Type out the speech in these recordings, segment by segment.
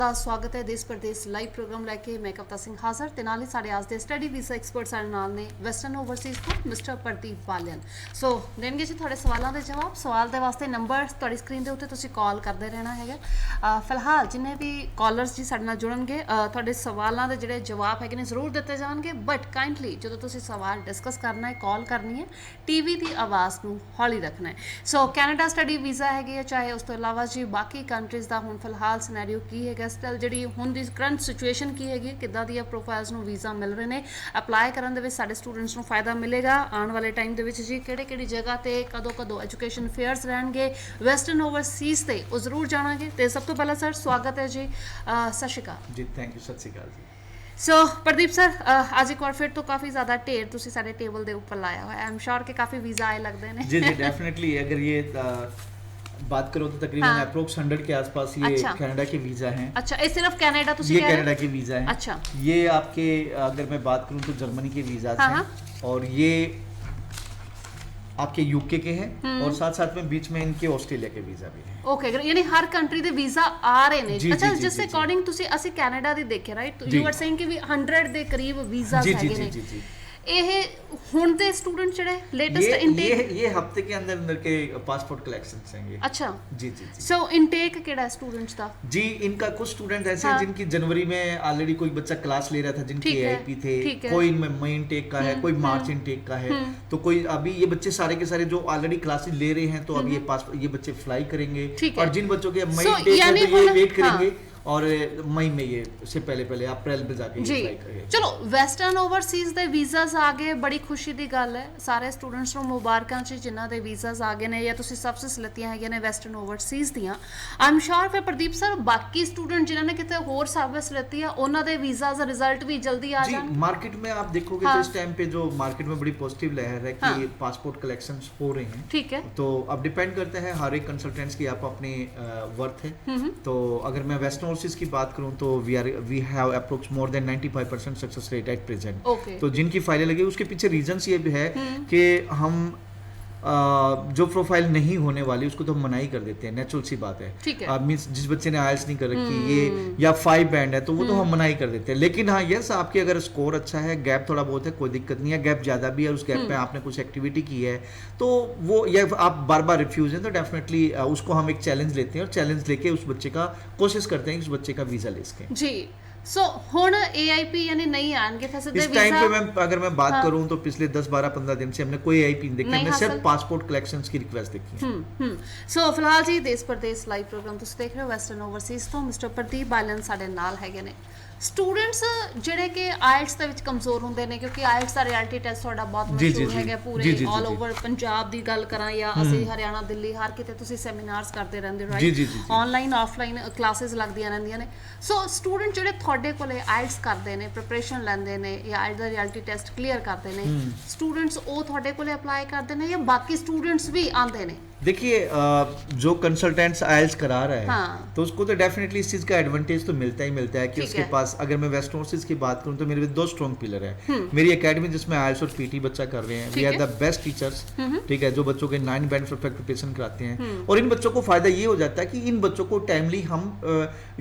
ਦਾ ਸਵਾਗਤ ਹੈ ਦੇਸ਼ ਪ੍ਰਦੇਸ਼ ਲਾਈਵ ਪ੍ਰੋਗਰਾਮ ਲੈ ਕੇ ਮੈਂ ਕਵਿਤਾ ਸਿੰਘ ਹਾਜ਼ਰ ਤੇ ਨਾਲ ਹੀ ਸਾਡੇ ਅੱਜ ਦੇ ਸਟੱਡੀ ਵੀਜ਼ਾ ਐਕਸਪਰਟ ਸਾਡੇ ਨਾਲ ਨੇ ਵੈਸਟਰਨ ਓਵਰਸੀਜ਼ ਤੋਂ ਮਿਸਟਰ ਪ੍ਰਦੀਪ ਬਾਲੀਅਨ। ਸੋ ਦੇਣਗੇ ਜੀ ਤੁਹਾਡੇ ਸਵਾਲਾਂ ਦੇ ਜਵਾਬ। ਸਵਾਲ ਦੇ ਵਾਸਤੇ ਨੰਬਰ ਤੁਹਾਡੀ ਸਕਰੀਨ ਦੇ ਉੱਤੇ ਤੁਸੀਂ ਕਾਲ ਕਰਦੇ ਰਹਿਣਾ ਹੈਗਾ। ਫਿਲਹਾਲ ਜਿੰਨੇ ਵੀ ਕਾਲਰਸ ਜੀ ਸਾਡੇ ਨਾਲ ਜੁੜਨਗੇ ਤੁਹਾਡੇ ਸਵਾਲਾਂ ਦੇ ਜਿਹੜੇ ਜਵਾਬ ਹੈਗੇ ਨੇ ਜ਼ਰੂਰ ਦਿੱਤੇ ਜਾਣਗੇ, ਬਟ ਕਾਈਂਡਲੀ ਜਦੋਂ ਤੁਸੀਂ ਸਵਾਲ ਡਿਸਕਸ ਕਰਨਾ ਹੈ ਕਾਲ ਕਰਨੀ ਹੈ ਟੀਵੀ ਦੀ ਆਵਾਜ਼ ਨੂੰ ਹੌਲੀ ਰੱਖਣਾ ਹੈ। ਸੋ ਕੈਨੇਡਾ ਸਟੱਡੀ ਵੀਜ਼ਾ ਹੈਗੀ ਹੈ, ਚਾਹੇ ਉਸ ਤੋਂ ਇਲਾਵਾ ਜੀ ਬਾਕੀ ਕੰਟਰੀਜ਼ ਦਾ ਹੁਣ ਫਿਲਹਾਲ ਸਿਨੈਰੀਓ ਕੀ ਹੈਗਾ, ਸਟਿਲ ਜਿਹੜੀ ਹੁਣ ਦੀ ਕਰੰਟ ਸਿਚੁਏਸ਼ਨ ਕੀ ਹੈਗੀ, ਕਿੱਦਾਂ ਦੀਆਂ ਪ੍ਰੋਫਾਈਲਸ ਨੂੰ ਵੀਜ਼ਾ ਮਿਲ ਰਹੇ ਨੇ, ਅਪਲਾਈ ਕਰਨ ਦੇ ਵਿੱਚ ਸਾਡੇ ਸਟੂਡੈਂਟਸ ਨੂੰ ਫਾਇਦਾ ਮਿਲੇਗਾ ਆਉਣ ਵਾਲੇ ਟਾਈਮ ਦੇ ਵਿੱਚ ਜੀ, ਕਿਹੜੀ ਜਗ੍ਹਾ ਤੇ ਕਦੋਂ ਐਜੂਕੇਸ਼ਨ ਫੇਅਰਸ ਰਹਿਣਗੇ ਵੈਸਟਰਨ ਓਵਰਸੀਜ਼ ਤੇ ਉਹ ਜ਼ਰੂਰ ਜਾਣਾਂਗੇ। ਤੇ ਸਭ ਤੋਂ ਪਹਿਲਾਂ ਸਰ ਸਵਾਗਤ ਹੈ ਜੀ, ਸਤਿ ਸ਼੍ਰੀ ਅਕਾਲ ਜੀ। ਥੈਂਕ ਯੂ, ਸਤਿ ਸ਼੍ਰੀ ਅਕਾਲ ਜੀ। ਸੋ ਪ੍ਰਦੀਪ ਸਰ ਅੱਜ ਇੱਕ ਵਾਰ ਫਿਰ ਤੋਂ ਕਾਫੀ ਜ਼ਿਆਦਾ ਢੇਰ ਤੁਸੀਂ ਸਾਡੇ ਟੇਬਲ ਦੇ ਉੱਪਰ ਲਾਇਆ ਹੋਇਆ, ਆਈ ਐਮ श्योर ਕਿ ਕਾਫੀ ਵੀਜ਼ਾ ਆਏ ਲੱਗਦੇ ਨੇ। जी डेफिनेटली अगर ये बात करो तो तकरीबन अप्रोक्स 100 के आसपास ये कनाडा के वीज़ा हैं। अच्छा, ये सिर्फ कनाडा तो ये कनाडा के वीज़ा हैं। अच्छा, ये आपके अगर मैं बात करूं तो जर्मनी के वीज़ा हैं और ये आपके यूके के हैं और साथ साथ में बीच में इनके ऑस्ट्रेलिया के वीज़ा भी हैं। ओके, यानी हर कंट्री ਦੇ ਵੀਜ਼ਾ ਆ ਰਹੇ ਨੇ। ਅੱਛਾ, ਜਿਸ ਅਕੋਰਡਿੰਗ ਤੁਸੀਂ ਅਸੀਂ ਕੈਨੇਡਾ ਦੀ ਦੇਖਿਆ ਰਾਈਟ, ਯੂ ਆਰ ਸੇਇੰਗ ਕਿ ਵੀ 100 ਦੇ ਕਰੀਬ ਵੀਜ਼ਾਸ ਹੈਗੇ ਨੇ। जी ਇਹ ਹੁਣ ਦੇ स्टूडेंट ਜਿਹੜੇ लेटेस्ट इनटेक ये हफ्ते के अंदर के पासपोर्ट कलेक्शंस हैं ये। अच्छा जी। सो इनटेक केड़ा स्टूडेंट्स का जी, इनका कुछ स्टूडेंट ऐसे हैं जिनकी जनवरी में ऑलरेडी कोई बच्चा क्लास ले रहा था, जिनकी एआईपी थे, कोई मई इनटेक का है, कोई मार्च इनटेक का है, तो कोई अभी ये बच्चे सारे के सारे जो ऑलरेडी क्लासेस ले रहे हैं तो अब ये बच्चे फ्लाई करेंगे और जिन बच्चों के मई इनटेक है तो ये वेट करेंगे और मई में ये से पहले अप्रैल में जाके जी। चलो ਵੈਸਟਰਨ ਓਵਰਸੀਜ਼ ਦੇ ਵੀਜ਼ਾਸ ਆ ਗਏ, ਬੜੀ ਖੁਸ਼ੀ ਦੀ ਗੱਲ ਹੈ ਸਾਰੇ ਸਟੂਡੈਂਟਸ ਨੂੰ, ਮੁਬਾਰਕਾਂ ਜੀ ਜਿਨ੍ਹਾਂ ਦੇ ਵੀਜ਼ਾਸ ਆ ਗਏ ਨੇ ਜਾਂ ਤੁਸੀਂ ਸਬਸਿਸ ਲਿੱਤੀਆਂ ਹੈਗੀਆਂ ਨੇ ਵੈਸਟਰਨ ਓਵਰਸੀਜ਼ ਦੀਆਂ। ਆਈ ਐਮ ਸ਼ੋਰ ਫਿਰ ਪ੍ਰਦੀਪ ਸਰ ਬਾਕੀ ਸਟੂਡੈਂਟ ਜਿਨ੍ਹਾਂ ਨੇ ਕਿਤੇ ਹੋਰ ਸਰਵਿਸ ਲਿੱਤੀ ਆ ਉਹਨਾਂ ਦੇ ਵੀਜ਼ਾਸ ਦਾ रिजल्ट भी जल्दी आ जाएंगे। मार्केट में आप देखोगे तो इस टाइम पे जो मार्केट में बड़ी पॉजिटिव लहर है कि पासपोर्ट कलेक्शंस हो रहे हैं। ठीक है, तो अब डिपेंड करता है हर एक कंसल्टेंट्स की आप अपनी वर्थ है। तो अगर मैं वेस्टर्न ओवरसीज की बात करूं तो we have approx more than 95% success rate at present. तो जिनकी फाइलें लगी उसके पीछे रीजंस ये भी है कि हम जो प्रोफाइल नहीं होने वाली उसको तो हम मना ही कर देते हैं, नेचुरल सी बात है। मींस जिस बच्चे ने आईएलटीएस नहीं कर रखी ये या 5 बैंड है तो वो तो हम मना ही कर देते हैं। लेकिन हाँ यस, आपके अगर स्कोर अच्छा है, गैप थोड़ा बहुत है, कोई दिक्कत नहीं है, गैप ज़्यादा भी है, उस गैप में आपने कुछ एक्टिविटी की है तो वो या आप बार बार रिफ्यूज हैं तो डेफिनेटली उसको हम एक चैलेंज लेते हैं और चैलेंज लेके उस बच्चे का कोशिश करते हैं कि उस बच्चे का वीज़ा ले सकें जी। सो ਹੁਣ AIP यानी नहीं आएंगे फिर सीधे इस टाइम पे मैं अगर मैं बात करूं तो पिछले 10-12-15 दिन से हमने कोई AIP नहीं देखी, हमने सिर्फ पासपोर्ट कलेक्शंस की रिक्वेस्ट देखी है। सो फिलहाल जी देश प्रदेश लाइव प्रोग्राम ਤੁਸੀਂ ਦੇਖ ਰਹੇ ਹੋ ਵੈਸਟਰਨ ਓਵਰਸੀਜ਼ ਤੋਂ ਮਿਸਟਰ ਪ੍ਰਦੀਪ ਬਾਲੀਅਨ ਸਾਡੇ ਨਾਲ ਹੈਗੇ ਨੇ। ਸਟੂਡੈਂਟਸ ਜਿਹੜੇ ਕਿ ਆਇਲਟਸ ਦੇ ਵਿੱਚ ਕਮਜ਼ੋਰ ਹੁੰਦੇ ਨੇ ਕਿਉਂਕਿ ਆਇਲਟਸ ਦਾ ਰਿਐਲਿਟੀ ਟੈਸਟ ਤੁਹਾਡਾ ਬਹੁਤ ਮਸ਼ਹੂਰ ਹੈਗਾ ਪੂਰੇ ਆਲ ਓਵਰ ਪੰਜਾਬ ਦੀ ਗੱਲ ਕਰਾਂ ਜਾਂ ਅਸੀਂ ਹਰਿਆਣਾ ਦਿੱਲੀ ਹਰ ਕਿਤੇ ਤੁਸੀਂ ਸੈਮੀਨਾਰਸ ਕਰਦੇ ਰਹਿੰਦੇ ਹੋ ਰਾਈਟ, ਆਨਲਾਈਨ ਆਫਲਾਈਨ ਕਲਾਸਿਸ ਲੱਗਦੀਆਂ ਰਹਿੰਦੀਆਂ ਨੇ। ਸੋ ਸਟੂਡੈਂਟ ਜਿਹੜੇ ਤੁਹਾਡੇ ਕੋਲੇ ਆਇਲਟਸ ਕਰਦੇ ਨੇ, ਪ੍ਰੀਪਰੇਸ਼ਨ ਲੈਂਦੇ ਨੇ ਜਾਂ ਆਇਲਟਸ ਦਾ ਰਿਐਲਿਟੀ ਟੈਸਟ ਕਲੀਅਰ ਕਰਦੇ ਨੇ, ਸਟੂਡੈਂਟਸ ਉਹ ਤੁਹਾਡੇ ਕੋਲੇ ਅਪਲਾਈ ਕਰਦੇ ਨੇ ਜਾਂ ਬਾਕੀ ਸਟੂਡੈਂट्स भी आते हैं? देखिए जो कंसल्टेंट्स आइल्स करा रहा है तो उसको तो डेफिनेटली इस चीज़ का एडवांटेज तो मिलता है कि उसके पास, अगर मैं वेस्टर्न ओवरसीज की बात करूं तो मेरे 2 स्ट्रॉन्ग पिलर है। मेरी एकेडमी जिसमें आइल्स और पीटी बच्चा कर रहे हैं, we are the best teachers, ठीक है, जो बच्चों के 9 बैंड परफेक्ट प्रिपरेशन कराते हैं और इन बच्चों को फायदा ये हो जाता है कि इन बच्चों को टाइमली हम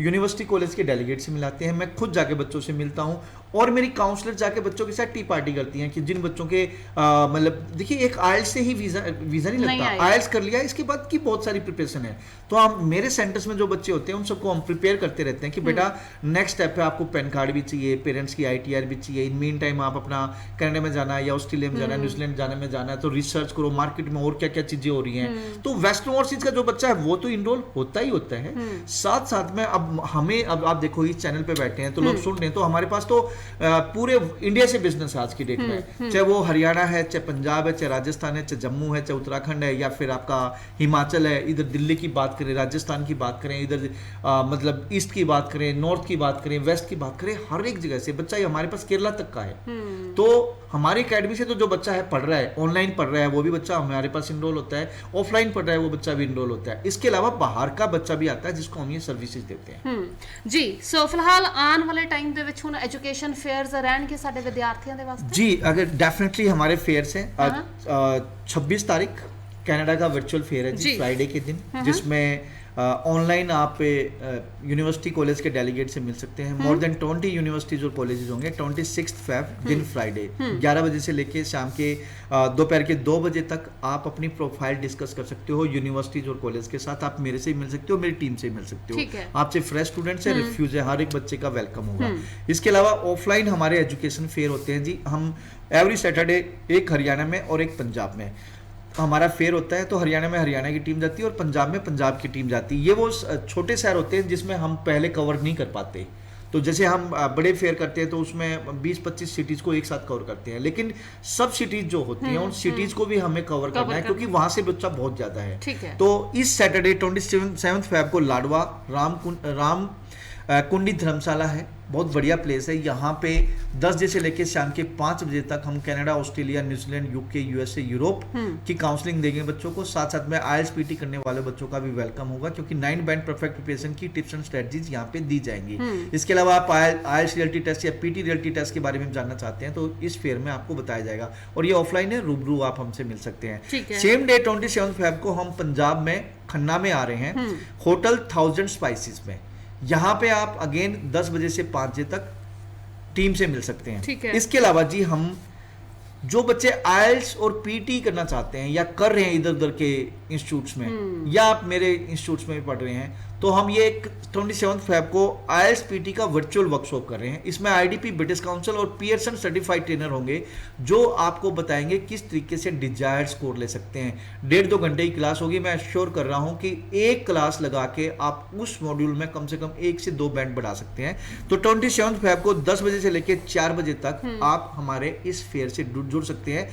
यूनिवर्सिटी कॉलेज के डेलीगेट से मिलाते हैं, मैं खुद जाके बच्चों से मिलता हूँ और मेरी काउंसलर जाके बच्चों के साथ टी पार्टी करती हैं कि जिन बच्चों के मतलब देखिए एक आइल्स से ही वीज़ा नहीं लगता, आइल्स कर लिया इसके बाद की बहुत सारी प्रिपरेशन है। तो हम मेरे सेंटर्स में जो बच्चे होते हैं उन सबको हम प्रिपेयर करते रहते हैं कि बेटा नेक्स्ट स्टेप पे आपको पैन कार्ड भी चाहिए, पेरेंट्स की ITR भी चाहिए, इन मीन टाइम आप अपना कनाडा में जाना है या ऑस्ट्रेलिया में जाना है, न्यूजीलैंड जाना है तो रिसर्च करो मार्केट में और क्या क्या चीज़ें हो रही हैं। तो वेस्टर्न ओवरसीज का जो बच्चा है वो तो इनरोल होता ही होता है, साथ साथ में अब हमें अब आप देखो इस चैनल पे बैठे हैं तो लोग सुन रहे हैं तो हमारे पास तो पूरे इंडिया से बिजनेस आज की डेट में, चाहे वो हरियाणा है, चाहे पंजाब है, चाहे राजस्थान है, चाहे जम्मू है, चाहे उत्तराखंड है या फिर आपका हिमाचल है, इधर दिल्ली की बात करें, राजस्थान की बात करें, इधर मतलब ईस्ट की बात करें, नॉर्थ की बात करें, वेस्ट की बात करें, हर एक जगह से बच्चा हमारे पास केरला तक का है। तो हमारी एकेडमी से तो जो बच्चा है पढ़ रहा है, ऑनलाइन पढ़ रहा है वो भी बच्चा हमारे पास इनरोल होता है, ऑफलाइन पढ़ रहा है वो बच्चा भी इनरोल होता है। इसके अलावा बाहर का बच्चा भी आता है जिसको हम ये सर्विसेज देते हैं जी। सो फिलहाल आने वाले टाइम ਦੇ ਵਿੱਚ ਹੁਣ ਐਜੂਕੇਸ਼ਨ ਫੇਅਰਸ ਰਹਿਣਗੇ ਸਾਡੇ ਵਿਦਿਆਰਥੀਆਂ ਦੇ ਵਾਸਤੇ जी। अगर डेफिनेटली हमारे फेयर्स हैं 26 तारीख कनाडा का वर्चुअल फेयर है जी, फ्राइडे के दिन, जिसमें ऑनलाइन आप यूनिवर्सिटी कॉलेज के डेलीगेट से मिल सकते हैं। मोर देन 20 यूनिवर्सिटीज और कॉलेजेस होंगे। 26 फेब दिन फ्राइडे 11 बजे से लेके शाम के दोपहर के 2 बजे तक आप अपनी प्रोफाइल डिस्कस कर सकते हो यूनिवर्सिटीज और कॉलेज के साथ। आप मेरे से ही मिल सकते हो, मेरी टीम से ही मिल सकते हो। आपसे फ्रेश स्टूडेंट है, रिफ्यूज है, हर एक बच्चे का वेलकम होगा। इसके अलावा ऑफलाइन हमारे एजुकेशन फेयर होते हैं जी। हम एवरी सैटरडे एक हरियाणा में और एक पंजाब में हमारा फेयर होता है। तो हरियाणा में हरियाणा की टीम जाती है और पंजाब में पंजाब की टीम जाती है। ये वो छोटे शहर होते हैं जिसमें हम पहले कवर नहीं कर पाते। तो जैसे हम बड़े फेयर करते हैं तो उसमें 20-25 सिटीज को एक साथ कवर करते हैं, लेकिन सब सिटीज जो होती हैं उन सिटीज को भी हमें कवर करना है, क्योंकि वहां से बच्चा बहुत ज्यादा है। तो इस सैटरडे 27 फेब को लाडवा राम कुंडी धर्मशाला है, बहुत बढ़िया प्लेस है। यहाँ पे 10 बजे से लेकर शाम के 5 बजे तक हम Canada, Australia, New Zealand, UK, USA, Europe की काउंसलिंग देंगे बच्चों को। साथ साथ में आईएलटीएस पीटी करने वाले बच्चों का भी वेलकम होगा, क्योंकि 9 बैंड परफेक्ट प्रिपरेशन की टिप्स एंड स्ट्रेटजीज यहाँ पे दी जाएंगी। इसके अलावा आप आईएलटीएस रियलिटी टेस्ट या पीटी रियलिटी टेस्ट के बारे में जानना चाहते हैं तो इस फेयर में आपको बताया जाएगा। और ये ऑफलाइन है, रूबरू आप हमसे मिल सकते हैं। सेम डे 27 फेब को हम पंजाब में खन्ना में आ रहे हैं, होटल 1000 स्पाइसेस में। यहाँ पे आप अगेन 10 बजे से 5 बजे तक टीम से मिल सकते हैं। इसके अलावा जी हम जो बच्चे आईएलटीएस और पीटी करना चाहते हैं या कर रहे हैं इधर उधर के इंस्टीट्यूट्स में, या आप मेरे इंस्टीट्यूट्स में भी पढ़ रहे हैं, तो हम ये 27 फेब को आईएलटीएस पीटी का वर्चुअल वर्कशॉप कर रहे हैं। इसमें आईडीपी, ब्रिटिश काउंसिल और पियर्सन सर्टिफाइड ट्रेनर होंगे जो आपको बताएंगे किस तरीके से डिजायर्ड स्कोर ले सकते हैं। 1.5-2 घंटे की क्लास होगी। मैं श्योर कर रहा हूं कि एक क्लास लगा के आप उस मॉड्यूल में कम से कम 1 से 2 बैंड बढ़ा सकते हैं। तो 27 फेब को 10 बजे से लेकर 4 बजे तक आप हमारे इस फेयर से जुड़ सकते हैं।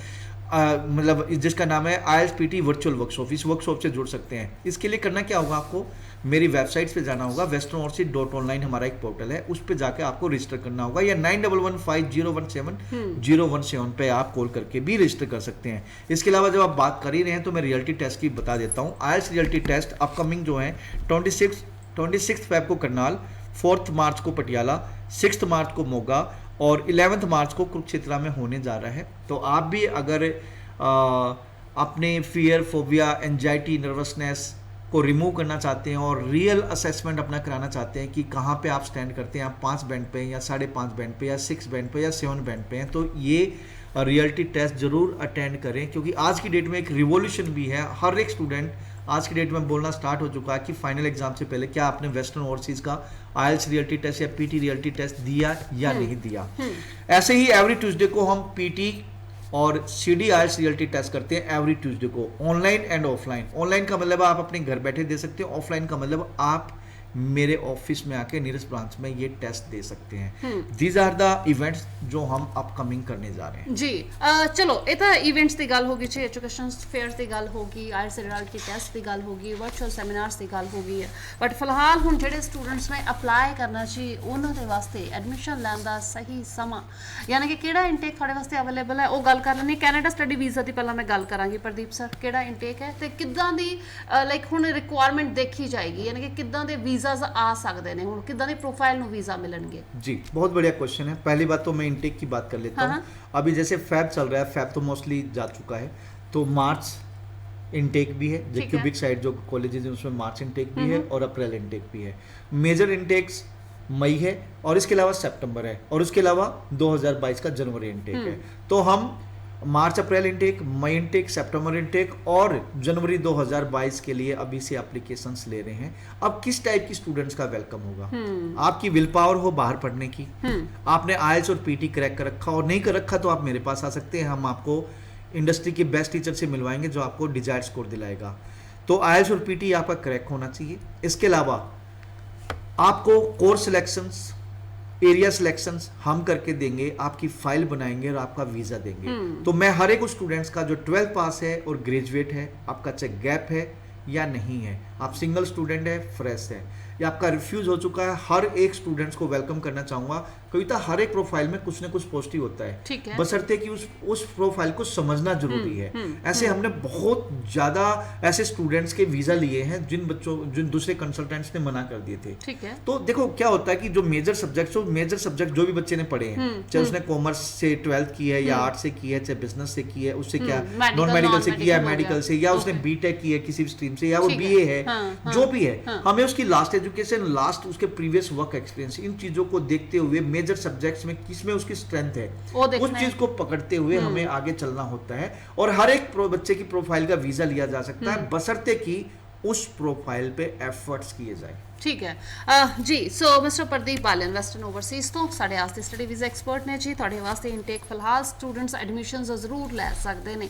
मतलब जिसका नाम है आईएलटीएस पीटी वर्चुअल वर्कशॉप, इस वर्कशॉप से जुड़ सकते हैं। इसके लिए करना क्या होगा, आपको मेरी वेबसाइट पे जाना होगा। westernoverseas.online हमारा एक पोर्टल है, उस पे जाके आपको रजिस्टर करना होगा, या 9115017017 पे आप कॉल करके भी रजिस्टर कर सकते हैं। इसके अलावा जब आप बात कर ही रहे हैं तो मैं रियलिटी टेस्ट की बता देता हूँ। आईएलटीएस रियलिटी टेस्ट अपकमिंग जो है 26 फेब को करनाल, 4 मार्च को पटियाला, 6 मार्च को मोगा और 11 मार्च को कुरुक्षेत्र में होने जा रहा है। तो आप भी अगर अपने फियर, फोबिया, एंजाइटी, नर्वसनेस को रिमूव करना चाहते हैं और रियल असेसमेंट अपना कराना चाहते हैं कि कहाँ पे आप स्टैंड करते हैं, आप 5 बैंड पे या 5.5 बैंड पे या 6 बैंड पे या 7 बैंड पे हैं, तो ये रियलिटी टेस्ट जरूर अटेंड करें, क्योंकि आज की डेट में एक रिवॉल्यूशन भी है। हर एक स्टूडेंट आज की डेट में बोलना स्टार्ट हो चुका है कि फाइनल एग्जाम से पहले क्या आपने वेस्टर्न ओवरसीज का आईएलटीएस रियलिटी टेस्ट या पीटी रियलिटी टेस्ट दिया या नहीं दिया। ऐसे ही एवरी ट्यूसडे को हम पीटी और सीडी आईएलटीएस रियलिटी टेस्ट करते हैं एवरी ट्यूसडे को, ऑनलाइन एंड ऑफलाइन। ऑनलाइन का मतलब आप अपने घर बैठे दे सकते हैं, ऑफलाइन का मतलब आप मेरे ऑफिस में आके नीरज ब्रांच में ये टेस्ट दे सकते हैं। दीज आर द इवेंट्स जो हम अपकमिंग करने जा रहे हैं जी। चलो ये तो इवेंट्स की गल होगी जी, एजुकेशन फेयर की गल होगी, आईएलटीएस रियलिटी टेस्ट की गल होगी, वर्चुअल सैमीनार्स की गल होगी है। बट फिलहाल हुण जिहड़े स्टूडेंट्स ने अप्लाई करना जी उन्हां दे वास्ते एडमिशन लैण दा सही समा यानी कि किहड़ा इनटेक थोड़े वास्ते अवेलेबल है, वो गल कर लैनी। कैनेडा स्टडी वीज़ा की पहला मैं गल करांगी। प्रदीप सर, किहड़ा इनटेक है ते किद्दां दी लाइक हुण रिक्वायरमेंट देखी जाएगी, यानी कि किद्दां दे वीज़ा आ सकते हैं, हुण किद्दां दी प्रोफाइल नूं वीज़ा मिलणगे? जी बहुत बढ़िया क्वेश्चन है। पहली बात तो मैं इनटेक की बात कर लेता हूँ। अभी जैसे फैब चल रहा है, फैब तो मोस्टली जा चुका है, तो मार्च इनटेक भी है, जो क्यूबिक साइड जो कॉलेजेस हैं उसमें मार्च इनटेक भी है और अप्रैल इनटेक भी है। मेजर इनटेक्स मई है और इसके अलावा सितंबर है, और उसके अलावा 2022 का जनवरी इनटेक है। तो हम मार्च अप्रैल इनटेक, मई इनटेक, सितंबर इनटेक और जनवरी 2022 के लिए अभी से एप्लीकेशंस ले रहे हैं। अब किस टाइप की स्टूडेंट्स का वेलकम होगा? आपकी विल पावर हो बाहर पढ़ने की, आपने आईएलटीएस और पीटी क्रैक कर रखा और नहीं कर रखा तो आप मेरे पास आ सकते हैं। हम आपको इंडस्ट्री के बेस्ट टीचर से मिलवाएंगे जो आपको डिजायर्ड स्कोर दिलाएगा। तो आईएलटीएस और पीटी आपका क्रैक होना चाहिए। इसके अलावा आपको कोर्स सिलेक्शंस, एरिया सिलेक्शंस हम करके देंगे, आपकी फाइल बनाएंगे और आपका वीजा देंगे। तो मैं हर एक स्टूडेंट्स का जो 12th पास है और ग्रेजुएट है, आपका चाहे गैप है या नहीं है, आप सिंगल स्टूडेंट है, फ्रेश है, या आपका रिफ्यूज हो चुका है, हर एक स्टूडेंट्स को वेलकम करना चाहूंगा। कविता, हर एक प्रोफाइल में कुछ ना कुछ पॉजिटिव होता है, बशर्ते कि उस प्रोफाइल को समझना जरूरी है। ऐसे हमने बहुत ज्यादा ऐसे स्टूडेंट्स के वीजा लिए हैं जिन दूसरे कंसल्टेंट्स ने मना कर दिए थे। ठीक है। तो देखो क्या होता है कि जो मेजर सब्जेक्ट जो भी बच्चे ने पढ़े हैं, चाहे उसने कॉमर्स से 12th की है या आर्ट से की है, चाहे बिजनेस से की है, उससे क्या नॉन मेडिकल से किया है, मेडिकल से, या उसने बीटेक की है किसी भी स्ट्रीम से, या वो बीए है, जो भी है, हमें उसकी लास्ट एजुकेशन, लास्ट उसके प्रीवियस वर्क एक्सपीरियंस, इन चीजों को देखते हुए मेजर सब्जेक्ट्स में किसमें उसकी स्ट्रेंथ है उस चीज को पकड़ते हुए हमें आगे चलना होता है। और हर एक बच्चे की प्रोफाइल का वीजा लिया जा सकता है, बशर्ते कि उस प्रोफाइल पे एफर्ट्स किए जाए। ठीक है जी। सो मिस्टर प्रदीप बालन ਵੈਸਟਰਨ ਓਵਰਸੀਜ਼ ਤੋਂ ਸਾਡੇ ਵਾਸਤੇ ਸਟੱਡੀ ਵੀਜ਼ਾ ਐਕਸਪਰਟ ਨੇ ਜੀ। ਤੁਹਾਡੇ ਵਾਸਤੇ ਇਨਟੇਕ ਫਿਲਹਾਲ ਸਟੂਡੈਂਟਸ ਐਡਮਿਸ਼ਨਸ ਜ਼ਰੂਰ ਲੈ ਸਕਦੇ ਨੇ।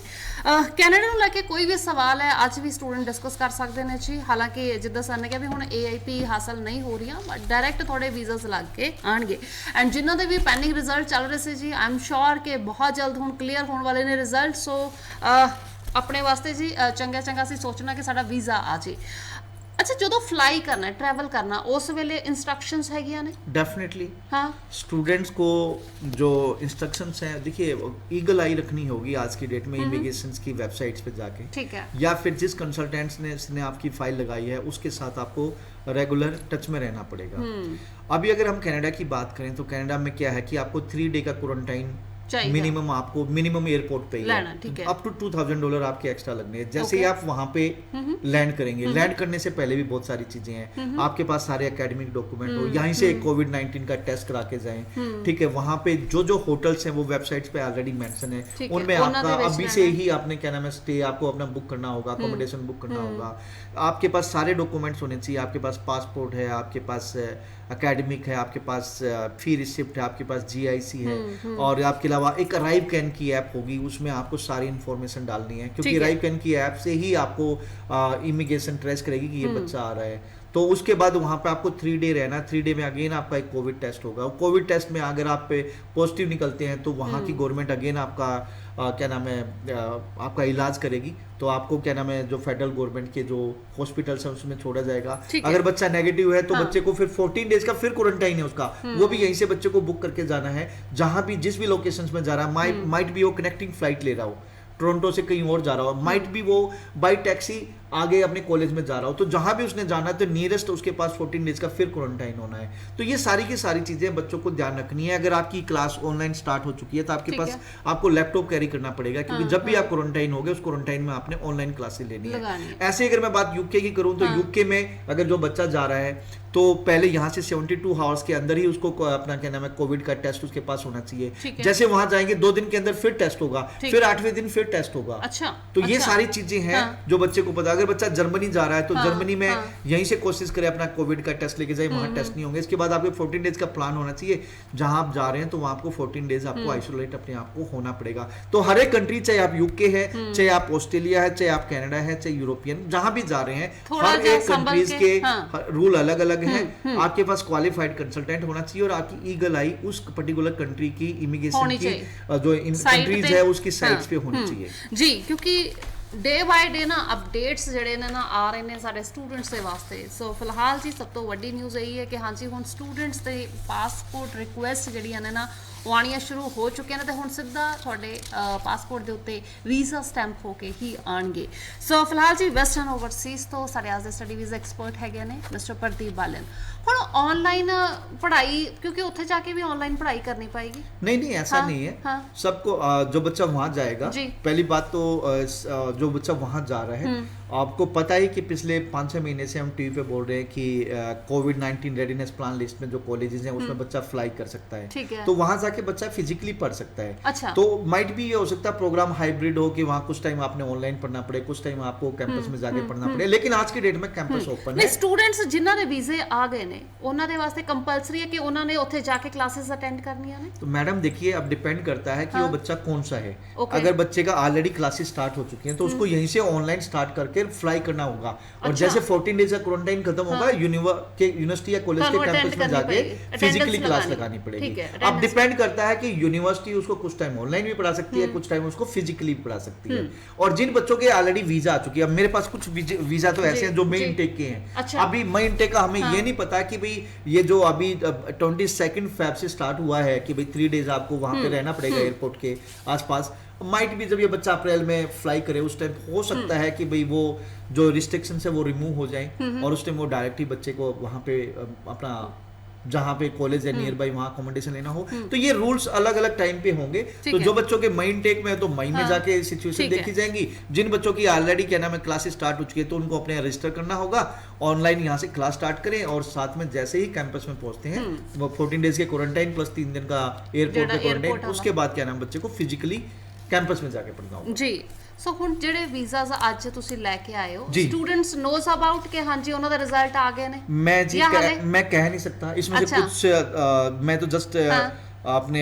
ਕੈਨੇਡਾ ਨੂੰ ਲੈ ਕੇ ਕੋਈ ਵੀ ਸਵਾਲ ਹੈ ਅੱਜ ਵੀ ਸਟੂਡੈਂਟ ਡਿਸਕਸ ਕਰ ਸਕਦੇ ਨੇ ਜੀ। ਹਾਲਾਂਕਿ ਜਿੱਦਾਂ ਸਰ ਨੇ ਕਿਹਾ ਵੀ ਹੁਣ AIP ਹਾਸਲ ਨਹੀਂ ਹੋ ਰਹੀਆਂ, ਬਟ ਡਾਇਰੈਕਟ ਤੁਹਾਡੇ ਵੀਜ਼ਾਸ ਲੱਗ ਕੇ ਆਣਗੇ। ਐਂਡ ਜਿਨ੍ਹਾਂ ਦੇ ਵੀ ਪੈਂਡਿੰਗ ਰਿਜ਼ਲਟ ਚੱਲ ਰਹੇ ਸੀ ਜੀ, ਆਈ ਐਮ ਸ਼ੋਰ ਕਿ ਬਹੁਤ ਜਲਦ ਹੁਣ ਕਲੀਅਰ ਹੋਣ ਵਾਲੇ ਨੇ ਰਿਜ਼ਲਟ। ਸੋ ਆਪਣੇ ਵਾਸਤੇ ਜੀ ਚੰਗਾ ਅਸੀਂ ਸੋਚਣਾ ਕਿ ਸਾਡਾ ਵੀਜ਼ਾ ਆ ਜੇ। अच्छा, जो फ्लाई करना है, ट्रैवल करना, उस वेले इंस्ट्रक्शंस हैगियां ने डेफिनेटली। हाँ, स्टूडेंट्स को जो इंस्ट्रक्शंस हैं, देखिए ईगल आई रखनी होगी आज की डेट में इमिग्रेशन की वेबसाइट्स पे जाके, ठीक है, या फिर जिस कंसल्टेंट्स ने आपकी फाइल लगाई है उसके साथ आपको रेगुलर टच में रहना पड़ेगा। अभी अगर हम कनाडा की बात करें तो कनाडा में क्या है कि आपको 3 डे का क्वारंटाइन मिनिमम एयरपोर्ट पे ही अप टू $2,000 आपके एक्स्ट्रा लगने हैं। जैसे ही आप वहां पे लैंड करेंगे, लैंड करने से पहले भी बहुत सारी चीजें हैं, आपके पास सारे एकेडमिक डॉक्यूमेंट हो, यहीं से कोविड-19 का टेस्ट करा के जाएं, ठीक है। वहां पे जो होटल्स हैं वो वेबसाइट्स पे ऑलरेडी मेंशन है, उनमें आपका अभी से ही आपने क्या नाम है स्टे आपको अपना बुक करना होगा, अकोमोडेशन बुक करना होगा, आपके पास सारे डॉक्यूमेंट्स होने चाहिए, आपके पास पासपोर्ट है, आपके पास एकेडमिक है, आपके पास फी रिसिप्ट है, आपके पास GIC है, और आपके अलावा एक अराइव कैन की ऐप होगी, उसमें आपको सारी इन्फॉर्मेशन डालनी है, क्योंकि अराइव कैन की ऐप से ही आपको इमिग्रेशन ट्रेस करेगी कि ये बच्चा आ रहा है। तो उसके बाद वहाँ पे आपको 3 डे रहना, 3 डे में अगेन आपका एक कोविड टेस्ट होगा। कोविड टेस्ट में अगर आप पे पॉजिटिव निकलते हैं तो वहाँ की गवर्नमेंट अगेन आपका क्या नाम है आपका इलाज करेगी, तो आपको क्या नाम है जो फेडरल गवर्नमेंट के जो हॉस्पिटल्स हैं उसमें छोड़ा जाएगा। अगर बच्चा नेगेटिव है तो बच्चे को फिर 14 डेज का फिर क्वारंटाइन है उसका, वो भी यहीं से बच्चे को बुक करके जाना है, जहां भी जिस भी लोकेशंस में जा रहा है, माइट भी वो कनेक्टिंग फ्लाइट ले रहा हो, टोरंटो से कहीं और जा रहा हो, माइट भी वो बाई टैक्सी आगे अपने कॉलेज में जा रहा हो, तो जहां भी उसने जाना है तो नियरेस्ट उसके पास 14 डेज का फिर क्वारंटाइन होना है। तो ये सारी की सारी चीजें बच्चों को ध्यान रखनी है। अगर आपकी क्लास ऑनलाइन स्टार्ट हो चुकी है तो आपके पास आपको लैपटॉप कैरी करना पड़ेगा, क्योंकि जब भी आप क्वारंटाइन हो गए उस क्वारंटाइन में आपने ऑनलाइन क्लासेस लेनी है। ऐसे अगर मैं बात यूके की करूं तो यूके में अगर जो बच्चा जा रहा है तो पहले यहाँ से 72 आवर्स के अंदर ही उसको अपना क्या नाम है कोविड का टेस्ट उसके पास होना चाहिए। जैसे वहां जाएंगे 2 दिन के अंदर फिर टेस्ट होगा, फिर 8वें दिन फिर टेस्ट होगा। अच्छा, तो ये सारी चीजें हैं जो बच्चे को पता। अगर बच्चा जर्मनी जा रहा है तो जर्मनी में यहीं से कोशिश करे अपना कोविड का टेस्ट लेके जाए, वहां टेस्ट नहीं होंगे। इसके बाद आपके 14 डेज का प्लान होना चाहिए, जहां आप जा रहे हैं तो वहां आपको 14 डेज आपको आइसोलेट अपने आप को होना पड़ेगा। तो हर एक कंट्री, चाहे आप यूके है, चाहे आप ऑस्ट्रेलिया है, चाहे आप कनाडा है, चाहे यूरोपियन, जहां भी जा रहे हैं, हर एक कंट्रीज के रूल अलग अलग हैं। आपके पास क्वालिफाइड कंसल्टेंट होना चाहिए और आपकी ईगल आई उस पर्टिकुलर कंट्री की इमिग्रेशन की जो कंट्रीज है उसकी साइट्स पे होनी चाहिए जी, क्योंकि डे बाय डे ना अपडेट्स ਜਿਹੜੇ ਨੇ ਨਾ ਆ ਰਹੇ ਨੇ ਸਾਡੇ ਸਟੂਡੈਂਟਸ ਦੇ ਵਾਸਤੇ। ਸੋ ਫਿਲਹਾਲ ਜੀ ਸਭ ਤੋਂ ਵੱਡੀ ਨਿਊਜ਼ ਇਹ ਹੈ ਕਿ ਹਾਂਜੀ ਹੁਣ ਸਟੂਡੈਂਟਸ ਦੇ ਪਾਸਪੋਰਟ ਰਿਕੁਐਸਟ ਜਿਹੜੀਆਂ ਨੇ ਨਾ ਉਹ ਆਉਣੀਆਂ ਸ਼ੁਰੂ ਹੋ ਚੁੱਕੀਆਂ ਨੇ ਤੇ ਹੁਣ ਸਿੱਧਾ ਤੁਹਾਡੇ ਪਾਸਪੋਰਟ ਦੇ ਉੱਤੇ ਵੀਜ਼ਾ ਸਟੈਂਪ ਹੋ ਕੇ ਹੀ ਆਣਗੇ। ਸੋ ਫਿਲਹਾਲ ਜੀ ਵੈਸਟਰਨ ਓਵਰਸੀਜ਼ ਤੋਂ ਸਾਡੇ ਅੱਜ ਦੇ ਸਟੱਡੀ ਵੀਜ਼ਾ ਐਕਸਪਰਟ ਹੈਗੇ ਨੇ ਮਿਸਟਰ ਪ੍ਰਦੀਪ ਬਾलन। ਹੁਣ ऑनलाइन पढ़ाई, क्योंकि उत्थे जाके भी ऑनलाइन पढ़ाई करनी पड़ेगी? नहीं ऐसा नहीं है। सबको जो बच्चा वहां जाएगा, पहली बात तो जो बच्चा वहां जा रहा है, आपको पता ही कि पिछले 5-6 महीने से हम टीवी पे बोल रहे हैं कि कोविड-19 रेडीनेस प्लान लिस्ट में जो कॉलेजेस हैं उसमें बच्चा फ्लाई कर सकता है, तो वहां जाके बच्चा फिजिकली पढ़ सकता है। अच्छा। तो माइट भी ये हो सकता है प्रोग्राम हाइब्रिड हो कि वहां कुछ टाइम आपने ऑनलाइन पढ़ना पड़े, कुछ टाइम आपको कैंपस में जाके पढ़ना पड़े, लेकिन आज की डेट में कैंपस ओपन है। स्टूडेंट्स जिन्हां दे वीजे आ गए ने ਉਹਨਾਂ ਦੇ ਵਾਸਤੇ कंपलसरी है कि उन्होंने ਉੱਥੇ जाके क्लासेस अटेंड करनियां ने? तो मैडम देखिए, अब डिपेंड करता है कि वो बच्चा कौन सा है। अगर बच्चे का ऑलरेडी क्लासेस स्टार्ट हो चुकी हैं तो उसको यहीं से ऑनलाइन स्टार्ट करके जाके फ्लाई करना होगा। और जैसे 14 डेज का क्वारंटाइन खत्म होगा, यूनिवर्सिटी या कॉलेज के कैंपस में जाके फिजिकली क्लास लगानी पड़ेगी। अब डिपेंड करता है कि यूनिवर्सिटी उसको कुछ टाइम ऑनलाइन भी पढ़ा सकती है, कुछ टाइम उसको फिजिकली भी पढ़ा सकती है। और जिन बच्चों के ऑलरेडी वीजा आ चुकी है, अब मेरे पास कुछ वीजा तो ऐसे हैं जो मई इनटेक के हैं। अभी मई इनटेक का हमें ये नहीं पता कि भाई ये जो अभी 22 फेब से स्टार्ट हुआ है कि भाई 3 डेज आपको वहां पे रहना पड़ेगा एयरपोर्ट के आसपास। माइट भी जब ये बच्चा अप्रैल में फ्लाई करे उस टाइम हो सकता है कि भाई वो जो रिस्ट्रिक्शन है वो रिमूव हो जाए और उस टाइम वो डायरेक्ट ही बच्चे को वहां पे अपना जहाँ पे कॉलेज है नियर बाई वहाँ अकोमोडेशन लेना हो। तो ये रूल्स अलग अलग टाइम पे होंगे। तो जो बच्चों के मई इनटेक में है तो मई में जाके सिचुएशन देखी जाएंगी। जिन बच्चों की ऑलरेडी क्या नाम है क्लासेस स्टार्ट हो चुकी है तो उनको अपने रजिस्टर करना होगा, ऑनलाइन यहाँ से क्लास स्टार्ट करें और साथ में जैसे ही कैंपस में पहुंचते हैं वो 14 डेज के क्वारंटाइन प्लस 3 दिन का एयरपोर्ट पे क्वारंटाइन, उसके बाद क्या नाम बच्चे को फिजिकली कैंपस में जाके पढ़ना होगा जी। सो ਹੁਣ ਜਿਹੜੇ ਵੀਜ਼ਾਸ ਅੱਜ ਤੁਸੀਂ ਲੈ ਕੇ ਆਏ ਹੋ, स्टूडेंट्स नोस अबाउट कि हाँ जी ਉਹਨਾਂ ਦਾ ਰਿਜ਼ਲਟ ਆ ਗਏ ਨੇ? मैं कह नहीं सकता इसमें से कुछ। मैं तो जस्ट आपने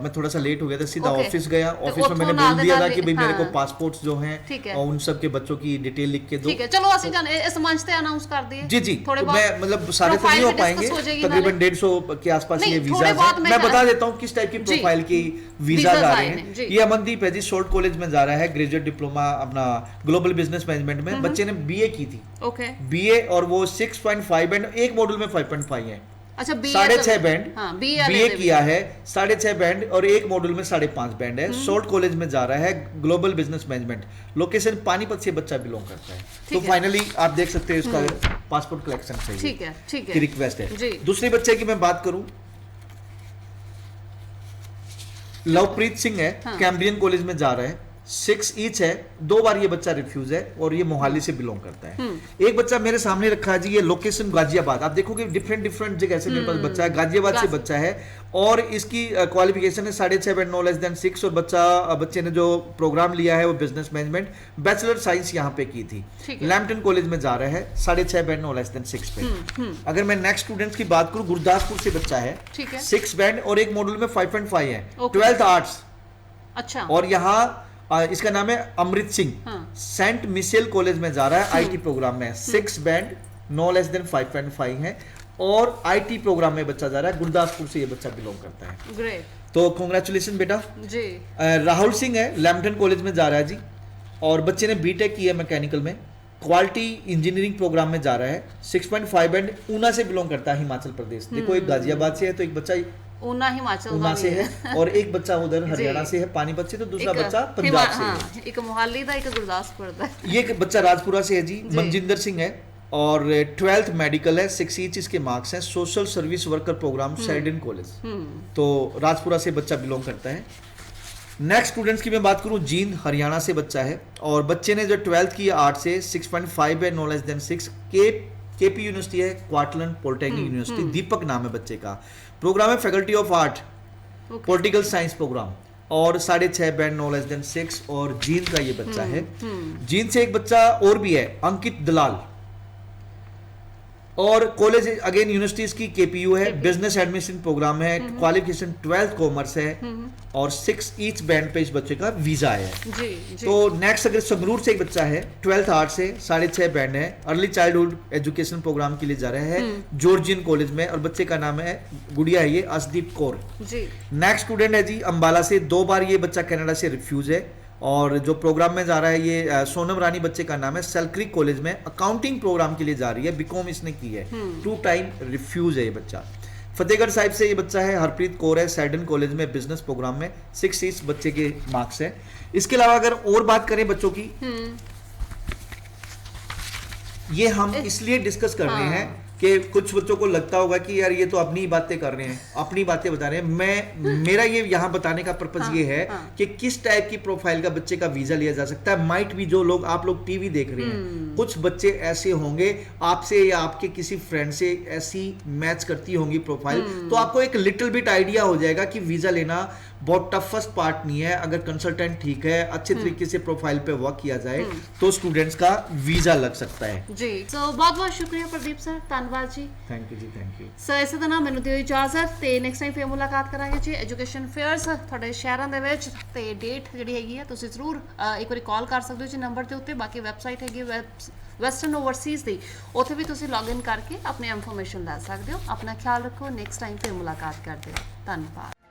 मैं थोड़ा सा लेट हो गया था, सीधा ऑफिस गया। ऑफिस में मैंने बोल दिया था कि भाई मेरे को पासपोर्ट्स जो हैं और उन सब के बच्चों की डिटेल लिख के दो। ठीक है, चलो ਅਸੀਂ ਜਾਨ ਇਸ मंच ਤੇ अनाउंस कर दिए। जी जी, तो मैं मतलब सारे तो नहीं हो पाएंगे, तकरीबन 150 के आसपास ये वीजा है। मैं बता देता हूँ किस टाइप की प्रोफाइल की वीजा आ रहे हैं। ये अमनदीप है जी, शॉर्ट कॉलेज में जा रहा है, ग्रेजुएट डिप्लोमा अपना ग्लोबल बिजनेस मैनेजमेंट में। बच्चे ने बीए की थी, बीए, और वो 6.5 बैंड, एक मॉड्यूल में 5.5 है। अच्छा, 6.5 बैंड बीए किया है, 6.5 बैंड और एक मॉड्यूल में 5.5 बैंड है। शॉर्ट कॉलेज में जा रहा है, global business management, location Panipat से बच्चा बिलोंग करता है। तो फाइनली आप देख सकते हैं इसका पासपोर्ट कलेक्शन सही है, ठीक है की रिक्वेस्ट है। दूसरे बच्चे की मैं बात करूं, लवप्रीत सिंह है, कैम्ब्रियन कॉलेज में जा रहा है, 6 ईच है, 2 बार ये बच्चा रिफ्यूज है और ये मोहाली से बिलोंग करता है। एक बच्चा मेरे सामने रखा है जी, ये लोकेशन गाजियाबाद। आप देखोगे डिफरेंट जगह से मेरे पास बच्चा है, गाजियाबाद से बच्चा है और इसकी क्वालिफिकेशन है 6.5 बैंड, नो लेस देन 6। और बच्चे ने जो प्रोग्राम लिया है वो बिजनेस मैनेजमेंट, बैचलर साइंस यहाँ पे की थी। लैम्पटन कॉलेज में जा रहा है, 6.5 बैंड, नो लेस देन 6 पे। अगर मैं नेक्स्ट स्टूडेंट्स की बात करूं, गुरदासपुर से बच्चा है, 6 बैंड और एक मॉड्यूल में 5.5 है, 12th आर्ट्स। अच्छा, और यहाँ इसका नाम है अमृत सिंह, सेंट मिशेल कॉलेज में जा रहा है, आईटी प्रोग्राम में, 6 बैंड, नो लेस देन 5.5 है और आईटी प्रोग्राम में बच्चा जा रहा है। गुरदासपुर से ये बच्चा बिलोंग करता है। ग्रेट, तो कांग्रेचुलेशन बेटा जी। राहुल सिंह है, लैम्पटन कॉलेज में जा रहा है जी, और बच्चे ने बीटेक की है मैकेनिकल में, क्वालिटी इंजीनियरिंग प्रोग्राम में जा रहा है, 6.5 बैंड, ऊना से बिलोंग करता है, हिमाचल प्रदेश। देखो, एक गाजियाबाद से है तो एक बच्चा ऊना हिमाचल ऊना से है और एक बच्चा उधर हरियाणा से है, पानीपत से, तो दूसरा बच्चा पंजाब से है। एक मोहाली दा, एक गुरदासपुर दा। ये बच्चा राजपुरा से है जी, मनजिंदर सिंह है और 12th मेडिकल है, 6 ईच इसके मार्क्स हैं, social service worker programme, Sheridan college. तो राजपुरा से बच्चा बिलोंग करता है। नेक्स्ट स्टूडेंट्स की मैं बात करूं, जींद हरियाणा से बच्चा है और बच्चे ने जो 12th की आर्ट से 6.5 है, no less than 6। KP university है, क्वार्टलैंड पॉलिटेक्निक यूनिवर्सिटी। दीपक नाम है बच्चे का, प्रोग्राम है faculty of art, political science program, और 6.5 बैंड, नो लेस देन 6। और जींद का ये बच्चा है। जींद से एक बच्चा और भी है, अंकित दलाल, और कॉलेज अगेन यूनिवर्सिटीज की केपीयू है, बिजनेस एडमिनिस्ट्रेशन प्रोग्राम है, क्वालिफिकेशन 12th कॉमर्स है और 6 ईच बैंड पे इस बच्चे का वीजा है जी। तो नेक्स्ट अगर संगरूर से एक बच्चा है, 12th आर्ट से, 6.5 बैंड है, अर्ली चाइल्डहुड एजुकेशन प्रोग्राम के लिए जा रहा है जॉर्जियन कॉलेज में, और बच्चे का नाम है, गुड़िया है ये, असदीप कौर जी। नेक्स्ट स्टूडेंट है जी अंबाला से, 2 बार ये बच्चा कनाडा से रिफ्यूज है और जो प्रोग्राम में जा रहा है ये सोनम रानी बच्चे का नाम है, सेल्क्रिक कॉलेज में अकाउंटिंग प्रोग्राम के लिए जा रही है, बीकॉम इसने की है, 2 टाइम रिफ्यूज है ये बच्चा। फतेहगढ़ साहिब से ये बच्चा है, हरप्रीत कौर है, सैडन कॉलेज में बिजनेस प्रोग्राम में, 6 इस बच्चे के मार्क्स है। इसके अलावा अगर और बात करें बच्चों की, ये हम इसलिए डिस्कस कर रहे हैं कि कुछ बच्चों को लगता होगा कि यार ये तो अपनी बातें कर रहे हैं, अपनी बातें बता रहे हैं। मेरा ये यहाँ बताने का पर्पज ये है कि किस टाइप की प्रोफाइल का बच्चे का वीजा लिया जा सकता है। माइट भी जो लोग आप लोग टीवी देख रहे हैं कुछ बच्चे ऐसे होंगे आपसे या आपके किसी फ्रेंड से ऐसी मैच करती होंगी प्रोफाइल, तो आपको एक लिटिल बिट आइडिया हो जाएगा कि वीजा लेना बहुत टफेस्ट पार्ट नहीं है। अगर कंसल्टेंट ठीक है, अच्छे तरीके से प्रोफाइल पे वर्क किया जाए तो स्टूडेंट्स का वीजा लग सकता है जी। सो बहुत बहुत शुक्रिया प्रदीप सर, धन्यवाद ji. Thank you ji, thank you. ਸੋ ਇਸੇ ਤਰ੍ਹਾਂ ਮੈਨੂੰ ਦਿਓ ਇਜਾਜ਼ਤ ਤੇ ਨੈਕਸਟ ਟਾਈਮ ਫੇਰ ਮੁਲਾਕਾਤ ਕਰਾਂਗੇ ਜੀ ਐਜੂਕੇਸ਼ਨ ਫੇਅਰਸ ਤੁਹਾਡੇ ਸ਼ਹਿਰਾਂ ਦੇ ਵਿੱਚ ਤੇ ਡੇਟ ਜਿਹੜੀ ਹੈਗੀ ਆ ਤੁਸੀਂ ਜ਼ਰੂਰ ਇੱਕ ਵਾਰੀ ਕਾਲ ਕਰ ਸਕਦੇ ਹੋ ਜੀ ਨੰਬਰ ਦੇ ਉੱਤੇ। ਬਾਕੀ ਵੈਬਸਾਈਟ ਹੈਗੀ ਵੈਸਟਰਨ ਓਵਰਸੀਜ਼ ਦੀ, ਉੱਥੇ ਵੀ ਤੁਸੀਂ ਲੌਗਇਨ ਕਰਕੇ ਆਪਣੀ ਇਨਫੋਰਮੇਸ਼ਨ ਲੈ ਸਕਦੇ ਹੋ। ਆਪਣਾ ਖਿਆਲ ਰੱਖੋ, ਨੈਕਸਟ ਟਾਈਮ ਫੇਰ ਮੁਲਾਕਾਤ ਕਰਦੇ ਹੋ। ਧੰਨਵਾਦ।